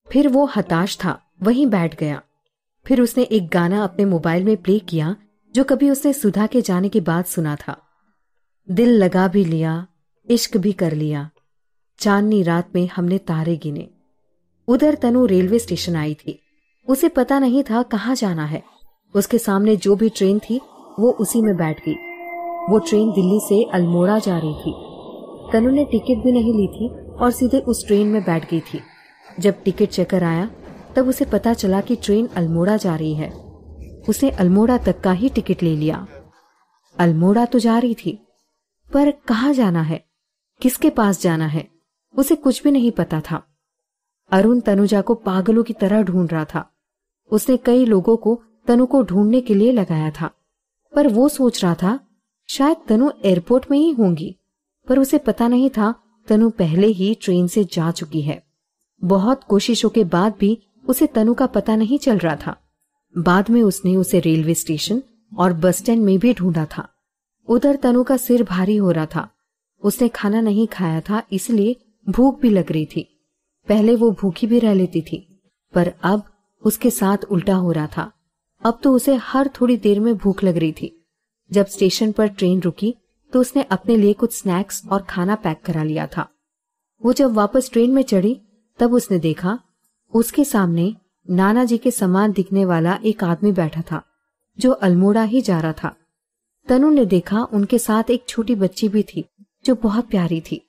फिर वो हताश था, वहीं बैठ गया। फिर उसने एक गाना अपने मोबाइल में प्ले किया जो कभी उसने सुधा के जाने के बाद सुना था। दिल लगा भी लिया, इश्क भी कर लिया, चांदनी रात में हमने तारे गिने। उधर तनु रेलवे स्टेशन आई थी। उसे पता नहीं था कहाँ जाना है। उसके सामने जो भी ट्रेन थी वो उसी में बैठ गई। वो ट्रेन दिल्ली से अल्मोड़ा जा रही थी। तनु ने टिकट भी नहीं ली थी और सीधे उस ट्रेन में बैठ गई थी। जब टिकट चेकर आया तब उसे पता चला कि ट्रेन अल्मोड़ा जा रही है। उसने अल्मोड़ा तक का ही टिकट ले लिया। अल्मोड़ा तो जा रही थी, पर कहाँ जाना है, किसके पास जाना है, उसे कुछ भी नहीं पता था। अरुण तनुजा को पागलों की तरह ढूंढ रहा था। उसने कई लोगों को तनु को ढूंढने के लिए लगाया था, पर वो सोच रहा था शायद तनु एयरपोर्ट में ही होंगी, पर उसे पता नहीं था तनु पहले ही ट्रेन से जा चुकी है। बहुत कोशिशों के बाद भी उसे तनु का पता नहीं चल रहा था। बाद में उसने उसे रेलवे स्टेशन और बस स्टैंड में भी ढूंढा था। उधर तनु का सिर भारी हो रहा था। उसने खाना नहीं खाया था, इसलिए भूख भी लग रही थी। पहले वो भूखी भी रह लेती थी, पर अब उसके साथ उल्टा हो रहा था। अब तो उसे हर थोड़ी देर में भूख लग रही थी। जब स्टेशन पर ट्रेन रुकी तो उसने अपने लिए कुछ स्नैक्स और खाना पैक करा लिया था। वो जब वापस ट्रेन में चढ़ी तब उसने देखा उसके सामने नाना जी के समान दिखने वाला एक आदमी बैठा था जो अल्मोड़ा ही जा रहा था। तनु ने देखा उनके साथ एक छोटी बच्ची भी थी जो बहुत प्यारी थी।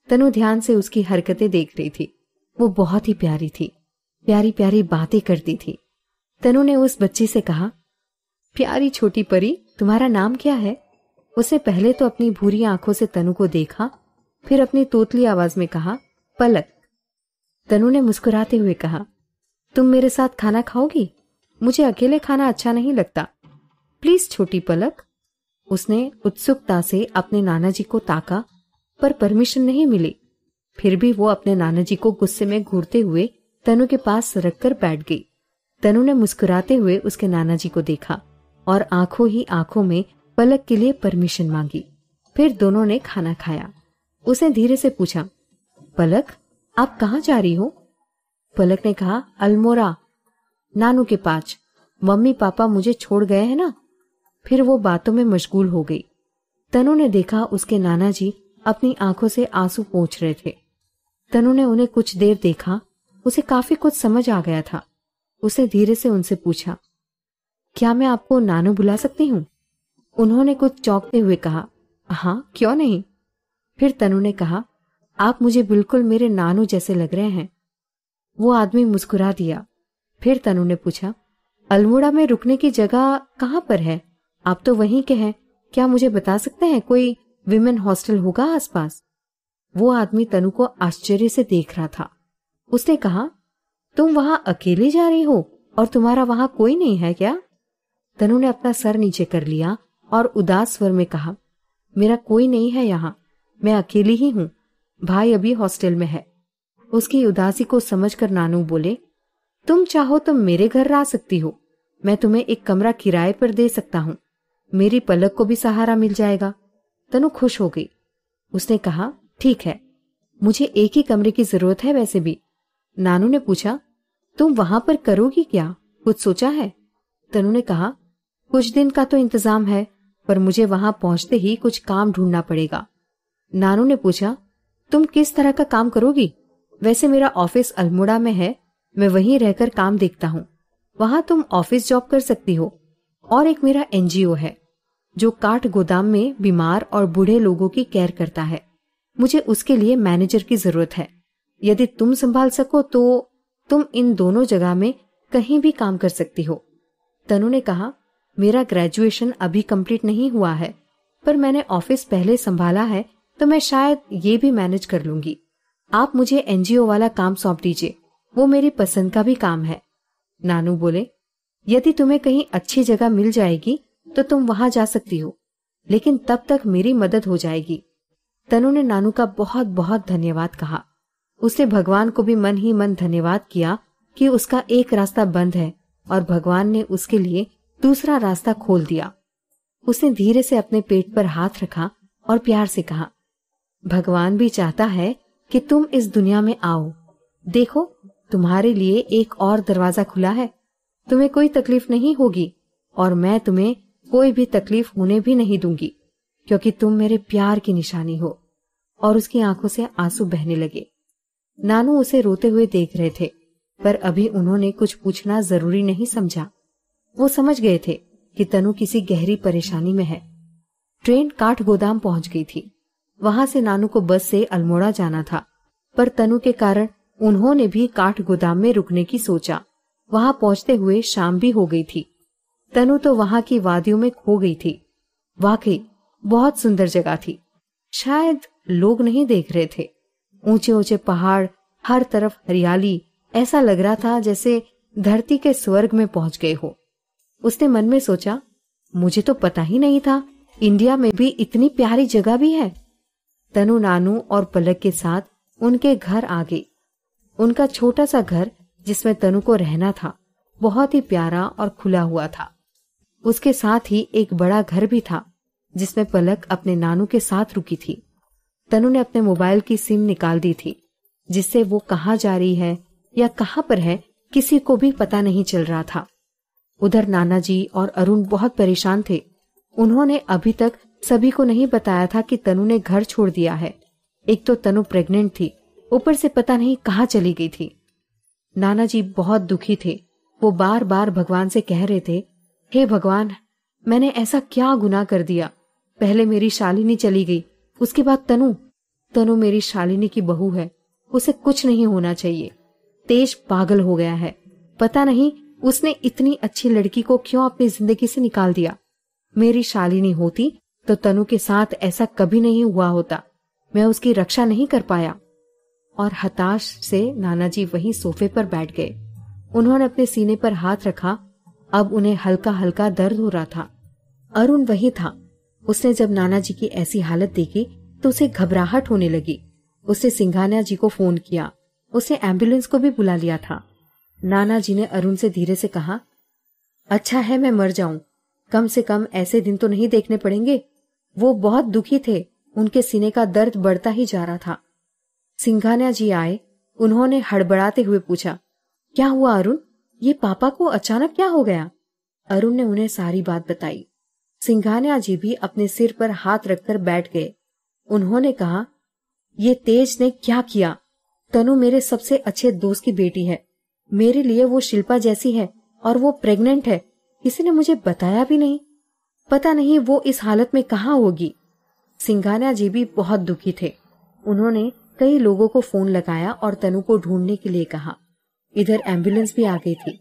तनु ध्यान से उसकी हरकतें देख रही थी। वो बहुत ही प्यारी थी, प्यारी प्यारी बातें करती थी। तनु ने उस बच्ची से कहा, प्यारी छोटी परी, तुम्हारा नाम क्या है? उसने पहले तो अपनी भूरी आंखों से तनु को देखा, फिर अपनी तोतली आवाज में कहा, पलक। तनु ने मुस्कुराते हुए कहा, तुम मेरे साथ खाना खाओगी? मुझे अकेले खाना अच्छा नहीं लगता। प्लीज छोटी पलक। उसने उत्सुकता से अपने नाना जी को ताका, पर परमिशन नहीं मिली। फिर भी वो अपने नाना जी को गुस्से में घूरते हुए तनु के पास सरक कर बैठ गई। तनु ने मुस्कुराते हुए उसके नाना जी को देखा और आंखों ही आंखों में पलक के लिए परमिशन मांगी। फिर दोनों ने खाना खाया। उसने धीरे से पूछा, पलक, आप कहाँ जा रही हो? पलक ने कहा, अल्मोड़ा, नानू के पास। मम्मी पापा मुझे छोड़ गए हैं ना। फिर वो बातों में मशगूल हो गई। तनु ने देखा उसके नाना जी अपनी आंखों से आंसू पोंछ रहे थे। तनु ने उन्हें कुछ देर देखा। उसे काफी कुछ समझ आ गया था। उसने धीरे से उनसे पूछा, क्या मैं आपको नानू बुला सकती हूँ? उन्होंने कुछ चौंकते हुए कहा, हाँ, क्यों नहीं। फिर तनु ने कहा, आप मुझे बिल्कुल मेरे नानू जैसे लग रहे हैं। वो आदमी मुस्कुरा दिया। फिर तनु ने पूछा, अल्मोड़ा में रुकने की जगह कहाँ पर है? आप तो वहीं के हैं, क्या मुझे बता सकते हैं कोई विमेन हॉस्टल होगा आसपास? वो आदमी तनु को आश्चर्य से देख रहा था। उसने कहा, तुम वहां अकेले जा रही हो और तुम्हारा वहां कोई नहीं है क्या? तनु ने अपना सर नीचे कर लिया और उदास स्वर में कहा, मेरा कोई नहीं है यहाँ, मैं अकेली ही हूँ। भाई अभी हॉस्टल में है। उसकी उदासी को समझकर नानू बोले, तुम चाहो तो मेरे घर आ सकती हो। मैं तुम्हें एक कमरा किराए पर दे सकता हूँ। मेरी पलक को भी सहारा मिल जाएगा। तनु खुश हो गई। उसने कहा, ठीक है, मुझे एक ही कमरे की जरूरत है वैसे भी। नानू ने पूछा, तुम वहां पर करोगी क्या? कुछ सोचा है? तनु ने कहा, कुछ दिन का तो इंतजाम है, पर मुझे वहां पहुंचते ही कुछ काम ढूंढना पड़ेगा। नानू ने पूछा, तुम किस तरह का काम करोगी? वैसे मेरा ऑफिस अल्मोड़ा में है, मैं वहीं रहकर काम देखता हूँ। वहां तुम ऑफिस जॉब कर सकती हो। और एक मेरा एनजीओ है जो काठ गोदाम में बीमार और बूढ़े लोगों की केयर करता है। मुझे उसके लिए मैनेजर की जरूरत है। यदि तुम संभाल सको तो तुम इन दोनों जगह में कहीं भी काम कर सकती हो। तनु ने कहा, मेरा ग्रेजुएशन अभी कंप्लीट नहीं हुआ है, पर मैंने ऑफिस पहले संभाला है, तो मैं शायद ये भी मैनेज कर लूंगी। आप मुझे एनजीओ वाला काम सौंप दीजिए, वो मेरी पसंद का भी काम है। नानू बोले, यदि तुम्हें कहीं अच्छी जगह मिल जाएगी तो तुम वहां जा सकती हो, लेकिन तब तक मेरी मदद हो जाएगी। तनु ने नानू का बहुत बहुत धन्यवाद कहा। उसने भगवान को भी मन ही मन धन्यवाद किया कि उसका एक रास्ता बंद है और भगवान ने उसके लिए दूसरा रास्ता खोल दिया। उसने धीरे से अपने पेट पर हाथ रखा और प्यार से कहा, भगवान भी चाहता है कि तुम इस दुनिया में आओ। देखो, तुम्हारे लिए एक और दरवाजा खुला है। तुम्हें कोई तकलीफ नहीं होगी और मैं तुम्हें कोई भी तकलीफ होने भी नहीं दूंगी, क्योंकि तुम मेरे प्यार की निशानी हो। और उसकी आंखों से आंसू बहने लगे। नानू उसे रोते हुए देख रहे थे, पर अभी उन्होंने कुछ पूछना जरूरी नहीं समझा। वो समझ गए थे कि तनु किसी गहरी परेशानी में है। ट्रेन काठगोदाम पहुंच गई थी। वहां से नानू को बस से अल्मोड़ा जाना था, पर तनु के कारण उन्होंने भी काठगोदाम में रुकने की सोचा। वहां पहुंचते हुए शाम भी हो गई थी। तनु तो वहां की वादियों में खो गई थी। वाकई बहुत सुंदर जगह थी। शायद लोग नहीं देख रहे थे। ऊंचे ऊंचे पहाड़, हर तरफ हरियाली, ऐसा लग रहा था जैसे धरती के स्वर्ग में पहुंच गए हो। उसने मन में सोचा, मुझे तो पता ही नहीं था इंडिया में भी इतनी प्यारी जगह भी है। तनु नानू और पलक के साथ उनके घर आ गई। उनका छोटा सा घर जिसमें तनु को रहना था बहुत ही प्यारा और खुला हुआ था। उसके साथ ही एक बड़ा घर भी था जिसमें पलक अपने नानू के साथ रुकी थी। तनु ने अपने मोबाइल की सिम निकाल दी थी, जिससे वो कहाँ जा रही है या कहाँ पर है किसी को भी पता नहीं चल रहा था। उधर नाना जी और अरुण बहुत परेशान थे। उन्होंने अभी तक सभी को नहीं बताया था कि तनु ने घर छोड़ दिया है। एक तो तनु प्रेग्नेंट थी, ऊपर से पता नहीं कहाँ चली गई थी। नाना जी बहुत दुखी थे। वो बार बार भगवान से कह रहे थे, हे भगवान, मैंने ऐसा क्या गुनाह कर दिया। पहले मेरी शालिनी चली गई, उसके बाद तनु मेरी शालिनी की बहू है, उसे कुछ नहीं होना चाहिए। तेज पागल हो गया है, पता नहीं उसने इतनी अच्छी लड़की को क्यों अपनी जिंदगी से निकाल दिया। मेरी शालिनी होती तो तनु के साथ ऐसा कभी नहीं हुआ होता। मैं उसकी रक्षा नहीं कर पाया। और हताश से नाना जी वहीं सोफे पर बैठ गए। उन्होंने अपने सीने पर हाथ रखा। अब उन्हें हल्का हल्का दर्द हो रहा था। अरुण वही था। उसने जब नाना जी की ऐसी हालत देखी तो उसे घबराहट होने लगी। उसने सिंघानिया जी को फोन किया। उसने एम्बुलेंस को भी बुला लिया था। नाना जी ने अरुण से धीरे से कहा, अच्छा है मैं मर जाऊं, कम से कम ऐसे दिन तो नहीं देखने पड़ेंगे। वो बहुत दुखी थे, उनके सीने का दर्द बढ़ता ही जा रहा था। सिंघानिया जी आए। उन्होंने हड़बड़ाते हुए पूछा, क्या हुआ अरुण, ये पापा को अचानक क्या हो गया? अरुण ने उन्हें सारी बात बताई। सिंघानिया जी भी अपने सिर पर हाथ रखकर बैठ गए। उन्होंने कहा, ये तेज ने क्या किया? तनु मेरे सबसे अच्छे दोस्त की बेटी है। मेरे लिए वो शिल्पा जैसी है और वो प्रेग्नेंट है। किसी ने मुझे बताया भी नहीं। पता नहीं वो इस हालत में कहाँ होगी। सिंघानिया जी भी बहुत दुखी थे। उन्होंने कई लोगों को फोन लगाया और तनु को ढूंढने के लिए कहा। इधर एम्बुलेंस भी आ गई थी।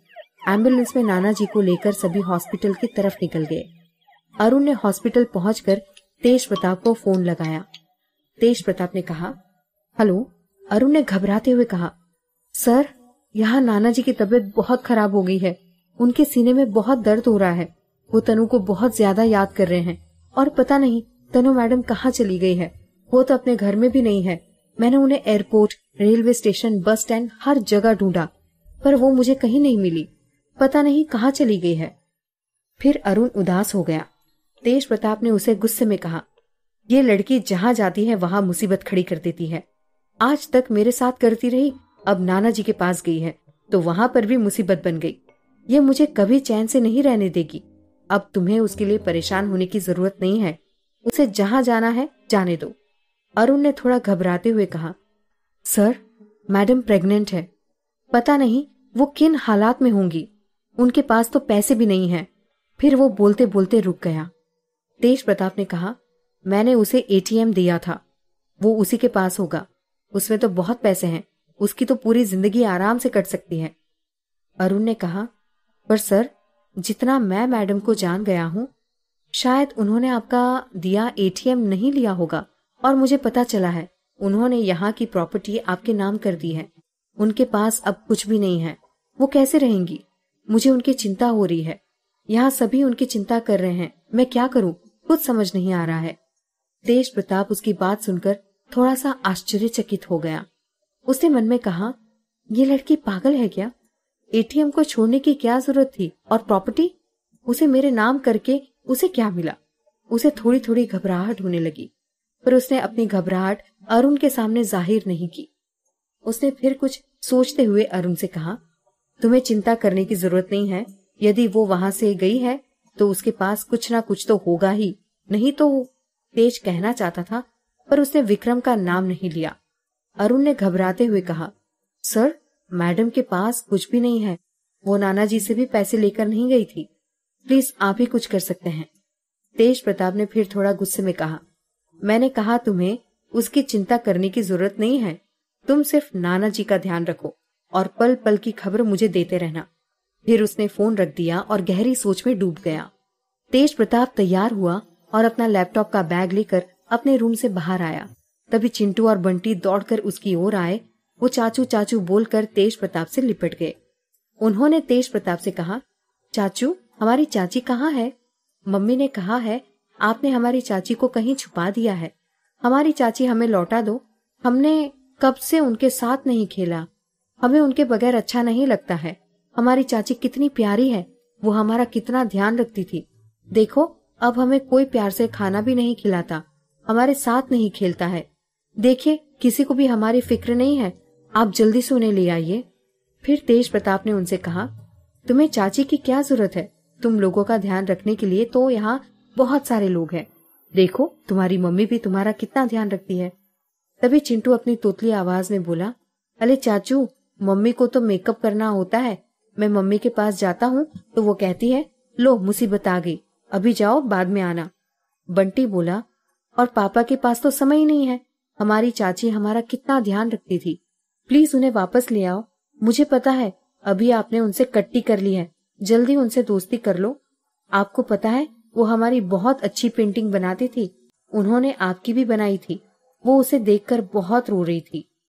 एम्बुलेंस में नाना जी को लेकर सभी हॉस्पिटल की तरफ निकल गए। अरुण ने हॉस्पिटल पहुंचकर तेज प्रताप को फोन लगाया। तेज प्रताप ने कहा, हेलो। अरुण ने घबराते हुए कहा, सर, यहाँ नाना जी की तबीयत बहुत खराब हो गई है। उनके सीने में बहुत दर्द हो रहा है। वो तनु को बहुत ज्यादा याद कर रहे हैं और पता नहीं तनु मैडम कहाँ चली गई है। वो तो अपने घर में भी नहीं है। मैंने उन्हें airport, railway station, bus stand हर जगह ढूंढा, पर वो मुझे कहीं नहीं मिली। पता नहीं कहाँ चली गई है। फिर अरुण उदास हो गया। तेज प्रताप ने उसे गुस्से में कहा, ये लड़की जहाँ जाती है वहां मुसीबत खड़ी कर देती है। आज तक मेरे साथ करती रही, अब नाना जी के पास गई है तो वहां पर भी मुसीबत बन गई। ये मुझे कभी चैन से नहीं रहने देगी। अब तुम्हें उसके लिए परेशान होने की जरूरत नहीं है। उसे जहां जाना है जाने दो। अरुण ने थोड़ा घबराते हुए कहा, सर, मैडम प्रेग्नेंट है। पता नहीं वो किन हालात में होंगी। उनके पास तो पैसे भी नहीं है। फिर वो बोलते बोलते रुक गया। तेज प्रताप ने कहा, मैंने उसे एटीएम दिया था, वो उसी के पास होगा। उसमें तो बहुत पैसे हैं, उसकी तो पूरी जिंदगी आराम से कट सकती है। अरुण ने कहा, पर सर, जितना मैं मैडम को जान गया हूं, शायद उन्होंने आपका दिया एटीएम नहीं लिया होगा और मुझे पता चला है उन्होंने यहाँ की प्रॉपर्टी आपके नाम कर दी है। उनके पास अब कुछ भी नहीं है। वो कैसे रहेंगी? मुझे उनकी चिंता हो रही है। यहाँ सभी उनकी चिंता कर रहे हैं। मैं क्या करूं, कुछ समझ नहीं आ रहा है। तेज प्रताप उसकी बात सुनकर थोड़ा सा आश्चर्यचकित हो गया। उसने मन में कहा, ये लड़की पागल है क्या? एटीएम को छोड़ने की क्या जरूरत थी? और प्रॉपर्टी उसे मेरे नाम करके उसे क्या मिला? उसे थोड़ी थोड़ी घबराहट होने लगी, पर उसने अपनी घबराहट अरुण के सामने जाहिर नहीं की। उसने फिर कुछ सोचते हुए अरुण से कहा, तुम्हें चिंता करने की जरूरत नहीं है। यदि वो वहां से गई है तो उसके पास कुछ ना कुछ तो होगा ही, नहीं तो। तेज कहना चाहता था पर उसने विक्रम का नाम नहीं लिया। अरुण ने घबराते हुए कहा, सर, मैडम के पास कुछ भी नहीं है। वो नाना जी से भी पैसे लेकर नहीं गई थी। प्लीज आप ही कुछ कर सकते हैं। तेज प्रताप ने फिर थोड़ा गुस्से में कहा, मैंने कहा तुम्हें उसकी चिंता करने की जरूरत नहीं है। तुम सिर्फ नाना जी का ध्यान रखो और पल पल की खबर मुझे देते रहना। फिर उसने फोन रख दिया और गहरी सोच में डूब गया। तेज प्रताप तैयार हुआ और अपना लैपटॉप का बैग लेकर अपने रूम से बाहर आया। तभी चिंटू और बंटी दौड़कर उसकी ओर आए। वो चाचू चाचू बोलकर तेज प्रताप से लिपट गए। उन्होंने तेज प्रताप से कहा, चाचू, हमारी चाची कहाँ है? मम्मी ने कहा है आपने हमारी चाची को कहीं छुपा दिया है। हमारी चाची हमें लौटा दो। हमने कब से उनके साथ नहीं खेला। हमें उनके बगैर अच्छा नहीं लगता है। हमारी चाची कितनी प्यारी है। वो हमारा कितना ध्यान रखती थी। देखो, अब हमें कोई प्यार से खाना भी नहीं खिलाता, हमारे साथ नहीं खेलता है। देखिए, किसी को भी हमारी फिक्र नहीं है। आप जल्दी से उन्हें ले आइए। फिर तेज प्रताप ने उनसे कहा, तुम्हें चाची की क्या जरूरत है? तुम लोगों का ध्यान रखने के लिए तो यहाँ बहुत सारे लोग हैं। देखो, तुम्हारी मम्मी भी तुम्हारा कितना ध्यान रखती है। तभी चिंटू अपनी तोतली आवाज में बोला, अरे चाचू, मम्मी को तो मेकअप करना होता है। मैं मम्मी के पास जाता हूँ तो वो कहती है, लो मुसीबत आ गई, अभी जाओ, बाद में आना। बंटी बोला, और पापा के पास तो समय ही नहीं है। हमारी चाची हमारा कितना ध्यान रखती थी। प्लीज उन्हें वापस ले आओ। मुझे पता है अभी आपने उनसे कट्टी कर ली है, जल्दी उनसे दोस्ती कर लो। आपको पता है वो हमारी बहुत अच्छी पेंटिंग बनाती थी। उन्होंने आपकी भी बनाई थी। वो उसे देखकर बहुत रो रही थी।